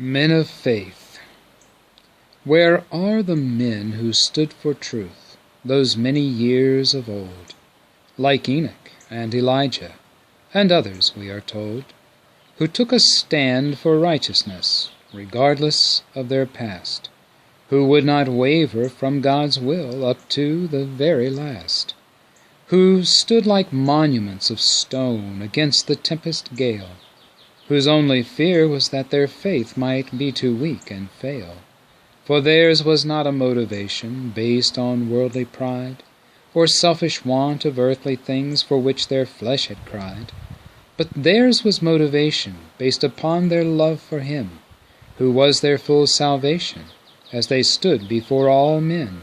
Men of faith, where are the men who stood for truth those many years of old, like Enoch and Elijah, and others, we are told, who took a stand for righteousness, regardless of their past, who would not waver from God's will up to the very last, who stood like monuments of stone against the tempest gale, whose only fear was that their faith might be too weak and fail. For theirs was not a motivation based on worldly pride, or selfish want of earthly things for which their flesh had cried, but theirs was motivation based upon their love for Him, who was their full salvation, as they stood before all men,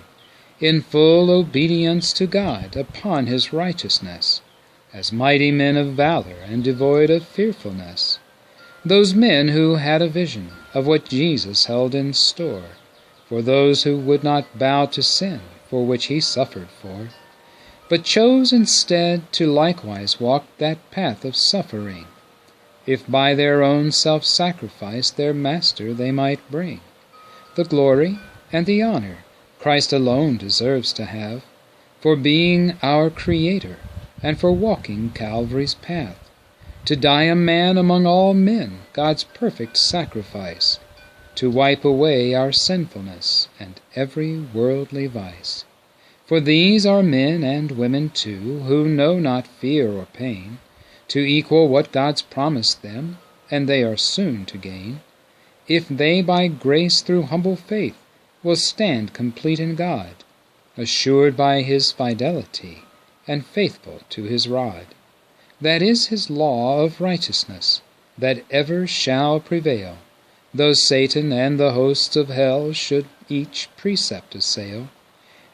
in full obedience to God upon His righteousness, as mighty men of valor and devoid of fearfulness. Those men who had a vision of what Jesus held in store for those who would not bow to sin for which He suffered for, but chose instead to likewise walk that path of suffering, if by their own self-sacrifice their Master they might bring. The glory and the honor Christ alone deserves to have, for being our Creator and for walking Calvary's path, to die a man among all men, God's perfect sacrifice, to wipe away our sinfulness and every worldly vice. For these are men and women too, who know not fear or pain, to equal what God's promised them, and they are soon to gain, if they by grace through humble faith will stand complete in God, assured by His fidelity, and faithful to His rod. That is His law of righteousness, that ever shall prevail, though Satan and the hosts of hell should each precept assail,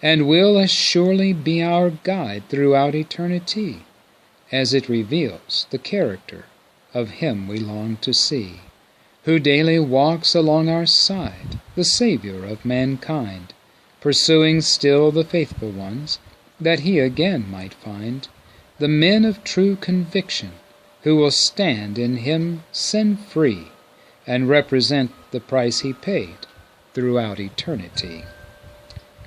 and will as surely be our guide throughout eternity, as it reveals the character of Him we long to see, who daily walks along our side, the Savior of mankind, pursuing still the faithful ones, that He again might find the men of true conviction, who will stand in Him sin-free, and represent the price He paid throughout eternity.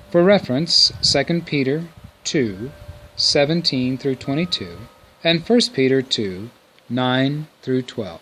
For reference, 2 Peter 2, 17 through 22, and 1 Peter 2, 9 through 12.